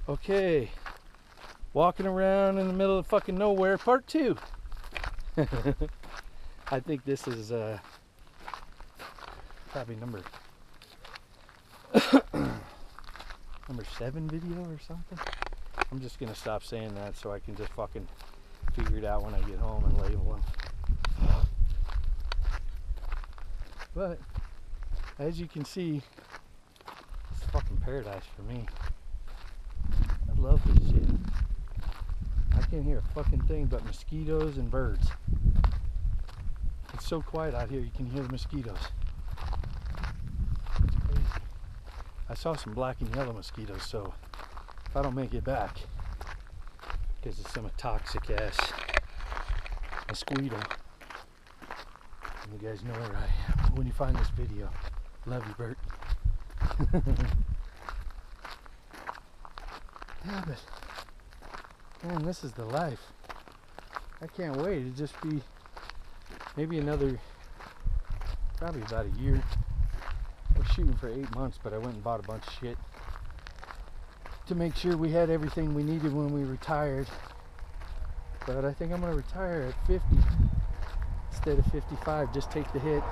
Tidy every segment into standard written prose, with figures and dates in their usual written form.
Okay, walking around in the middle of fucking nowhere, part 2. I think this is probably number 7 video or something. I'm just gonna stop saying that so I can just fucking figure it out when I get home and label them. But as you can see, it's fucking paradise for me. I love this shit. I can't hear a fucking thing but mosquitoes and birds. It's so quiet out here, you can hear the mosquitoes. It's crazy. I saw some black and yellow mosquitoes, so if I don't make it back, because it's some toxic ass mosquito, and you guys know where I am when you find this video. Love you, Bert. Yeah, but man, this is the life. I can't wait. It'll just be maybe another, probably about a year. We're shooting for 8 months, but I went and bought a bunch of shit to make sure we had everything we needed when we retired. But I think I'm going to retire at 50 instead of 55. Just take the hit.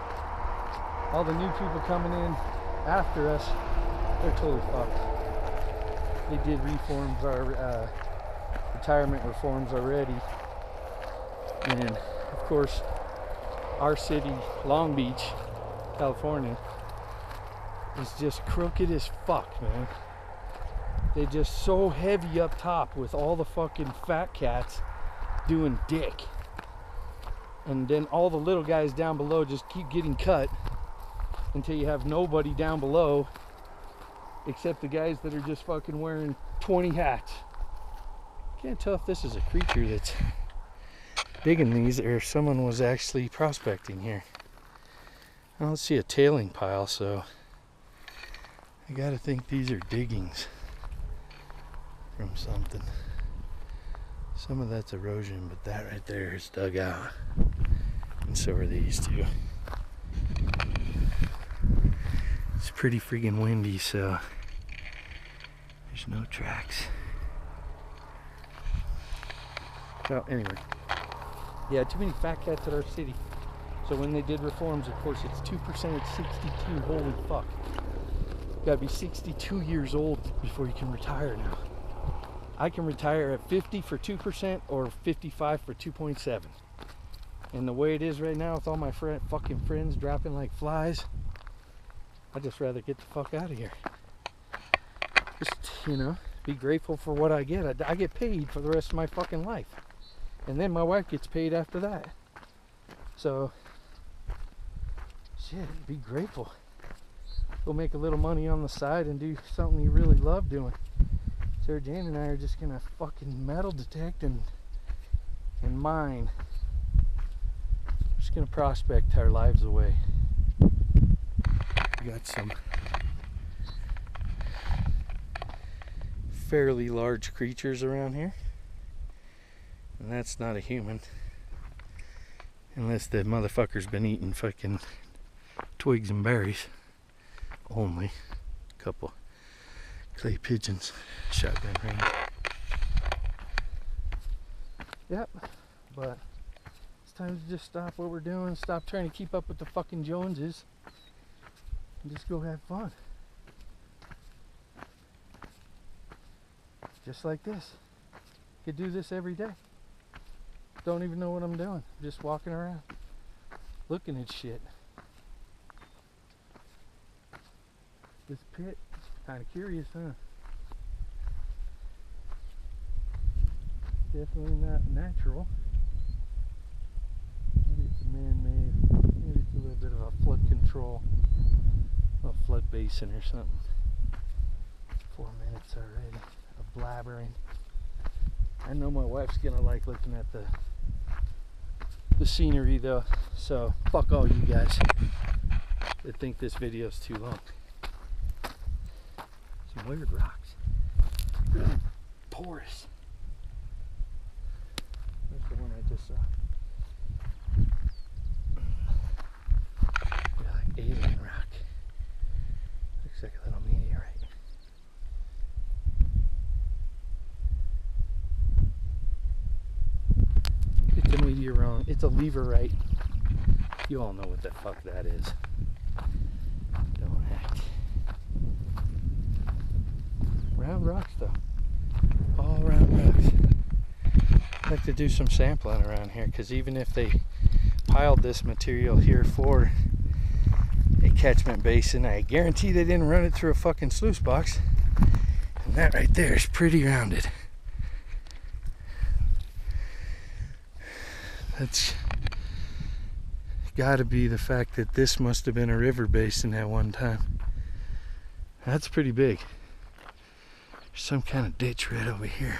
All the new people coming in after us, they're totally fucked. They did reforms, our retirement reforms already. And of course, our city, Long Beach, California, is just crooked as fuck, man. They're just so heavy up top with all the fucking fat cats doing dick. And then all the little guys down below just keep getting cut until you have nobody down below except the guys that are just fucking wearing 20 hats. Can't tell if this is a creature that's digging these or if someone was actually prospecting here. I don't see a tailing pile, so I gotta think these are diggings from something. Some of that's erosion, but that right there is dug out. And so are these two. It's pretty freaking windy, so there's no tracks. Well, anyway. Yeah, too many fat cats at our city. So when they did reforms, of course, it's 2% at 62. Holy fuck. You gotta be 62 years old before you can retire now. I can retire at 50 for 2% or 55 for 2.7. And the way it is right now with all my fucking friends dropping like flies, I'd just rather get the fuck out of here. Just, you know, be grateful for what I get. I get paid for the rest of my fucking life. And then my wife gets paid after that. So, shit, be grateful. Go make a little money on the side and do something you really love doing. Sarah Jane and I are just gonna fucking metal detect and mine. Just gonna prospect our lives away. We got some fairly large creatures around here. And that's not a human. Unless the motherfucker's been eating fucking twigs and berries. Only a couple clay pigeons, shotgun range. Yep, but it's time to just stop what we're doing, stop trying to keep up with the fucking Joneses, and just go have fun. Just like this. Could do this every day. Don't even know what I'm doing. Just walking around, looking at shit. This pit, kind of curious, huh? Definitely not natural. Maybe it's a man-made. Maybe it's a little bit of a flood control, a flood basin or something. 4 minutes already of blabbering. I know my wife's gonna like looking at the scenery though, so fuck all you guys that think this video's too long. Some weird rocks. Porous. That's the one I just saw. Yeah, like alien rock. Looks like a little meteorite. It's a leverite. You all know what the fuck that is. Don't act. Round rocks though. All round rocks. I'd like to do some sampling around here, because even if they piled this material here for a catchment basin, I guarantee they didn't run it through a fucking sluice box. And that right there is pretty rounded. That's gotta be the fact that this must have been a river basin at one time. That's pretty big. There's some kind of ditch right over here.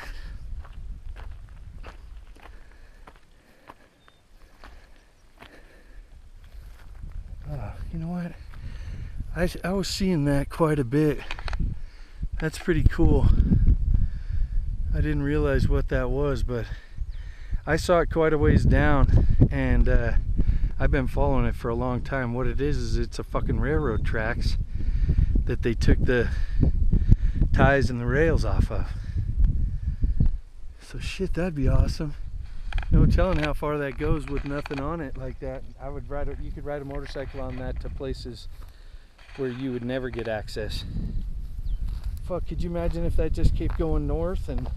You know what? I was seeing that quite a bit. That's pretty cool. I didn't realize what that was, but I saw it quite a ways down, and I've been following it for a long time. What it is it's a fucking railroad tracks that they took the ties and the rails off of. So shit, that'd be awesome. No telling how far that goes with nothing on it like that. I would ride you could ride a motorcycle on that to places where you would never get access. Fuck, could you imagine if that just kept going north and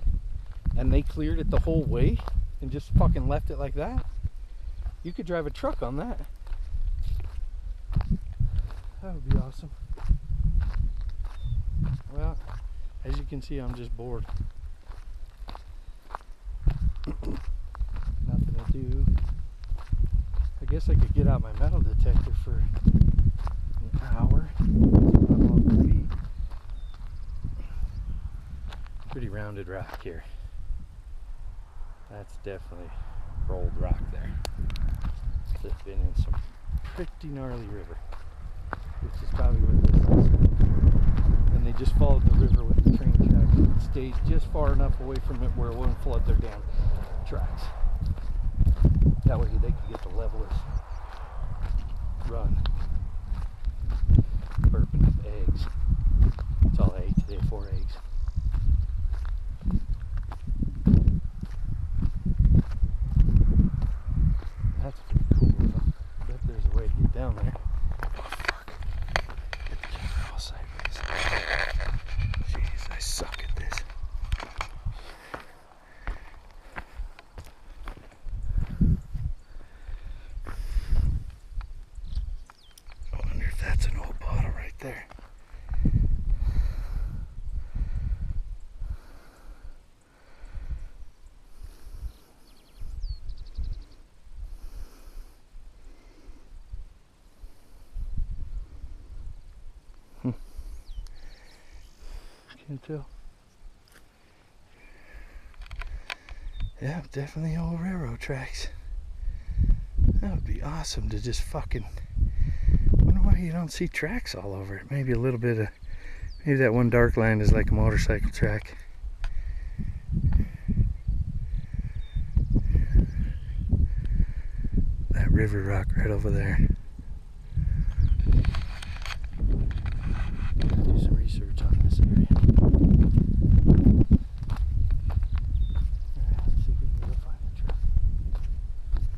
they cleared it the whole way and just fucking left it like that? You could drive a truck on that. That would be awesome. Well, as you can see, I'm just bored. Nothing to do. I guess I could get out my metal detector for an hour. That's about how long it would be. Pretty rounded rock here. That's definitely rolled rock there. It's been in some pretty gnarly river, which is probably what this is. And they just followed the river with the train tracks and stayed just far enough away from it where it wouldn't flood their damn tracks. That way they could get the levelest run. Burping up eggs. That's all I ate today, 4 eggs. That's pretty cool though. I bet there's a way to get down there. Oh fuck. Get the camera all sideways. Jeez, I suck at this. I wonder if that's an old bottle right there. Can't tell. Yeah, definitely old railroad tracks. That would be awesome to just fucking... I wonder why you don't see tracks all over it. Maybe a little bit of... Maybe that one dark line is like a motorcycle track. That river rock right over there. Do some research on this area. Alright, let's see if we can go find a truck.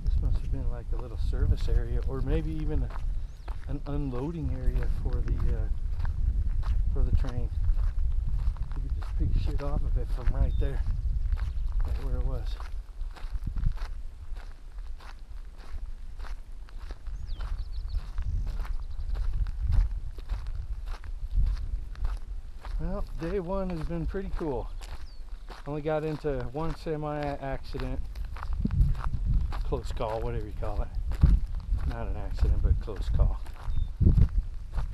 This must have been like a little service area, or maybe even an unloading area for the train. You could just pick shit off of it from right there, right where it was. Well, day one has been pretty cool. Only got into one semi-accident. Close call, whatever you call it. Not an accident, but close call.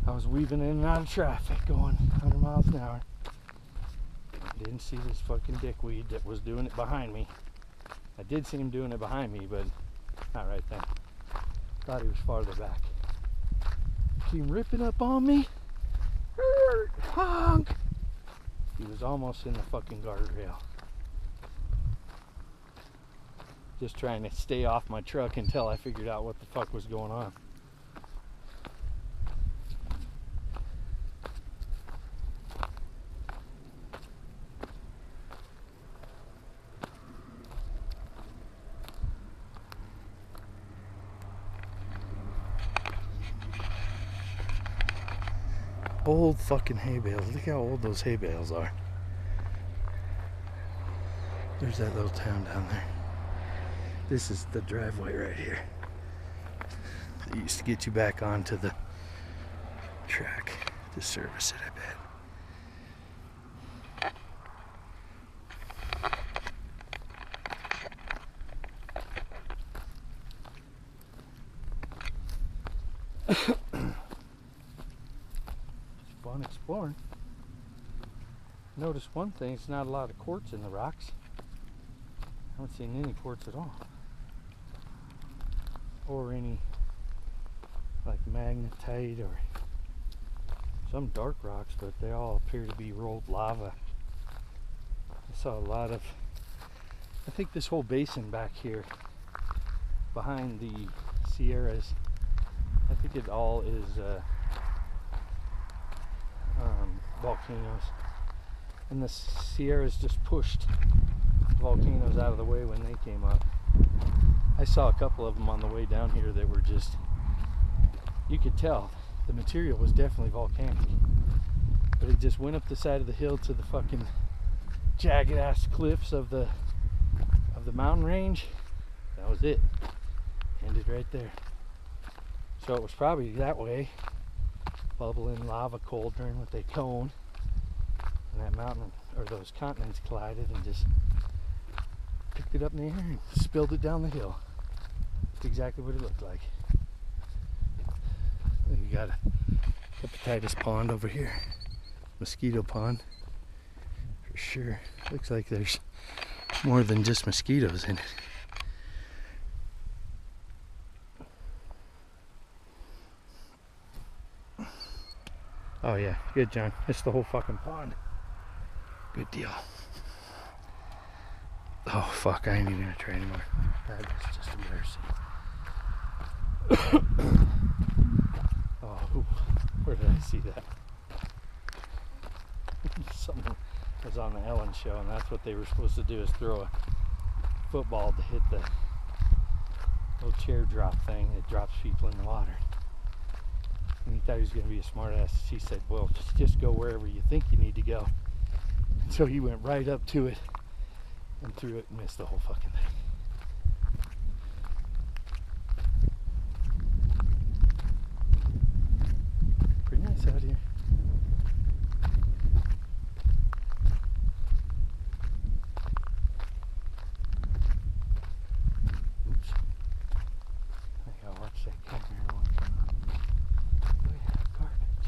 I was weaving in and out of traffic going 100 miles an hour. Didn't see this fucking dickweed that was doing it behind me. I did see him doing it behind me, but not right then. Thought he was farther back. Came ripping up on me. Honk! He was almost in the fucking guardrail. Just trying to stay off my truck until I figured out what the fuck was going on. Old fucking hay bales. Look how old those hay bales are. There's that little town down there. This is the driveway right here. It used to get you back onto the track to service it, I bet. It's fun exploring. Notice one thing, it's not a lot of quartz in the rocks. I haven't seen any quartz at all. Or any like magnetite or some dark rocks, but they all appear to be rolled lava. I saw a lot of, I think this whole basin back here behind the Sierras, I think it all is volcanoes. And the Sierras just pushed volcanoes out of the way when they came up. I saw a couple of them on the way down here that were just, you could tell the material was definitely volcanic, but it just went up the side of the hill to the fucking jagged ass cliffs of the mountain range. That was it. Ended right there. So it was probably that way, bubbling lava cauldron with a cone, and that mountain or those continents collided and just picked it up in the air and spilled it down the hill. That's exactly what it looked like. We got a hepatitis pond over here, mosquito pond for sure. Looks like there's more than just mosquitoes in it. Oh yeah, good John. It's the whole fucking pond. Good deal. Oh fuck, I ain't even gonna try anymore. That was just embarrassing. Oh, ooh, where did I see that? Someone was on the Ellen show, and that's what they were supposed to do, is throw a football to hit the little chair drop thing that drops people in the water. And he thought he was going to be a smart ass. She said, well, just go wherever you think you need to go. And so he went right up to it and threw it and missed the whole fucking thing. Pretty nice out here. Oops. I gotta watch that camera one. Oh yeah, garbage.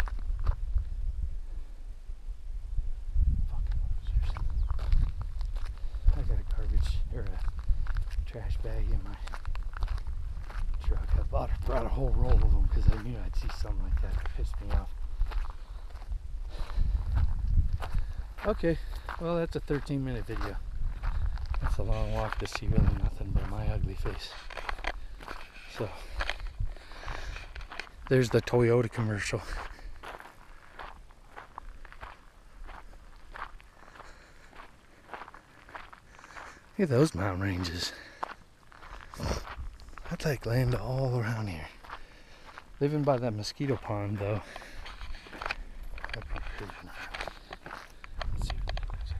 Fucking losers. I got a garbage or a trash bag in my truck. I brought a whole roll of them because I knew I'd see something like that. It pissed me off. Okay, well that's a 13-minute video. That's a long walk to see really nothing but my ugly face. So, there's the Toyota commercial. Look at those mountain ranges. I'd like land all around here. Living by that mosquito pond though. That'd be pretty nice. Let's see what that looks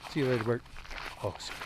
like. See you later, Bert. Oh, sorry.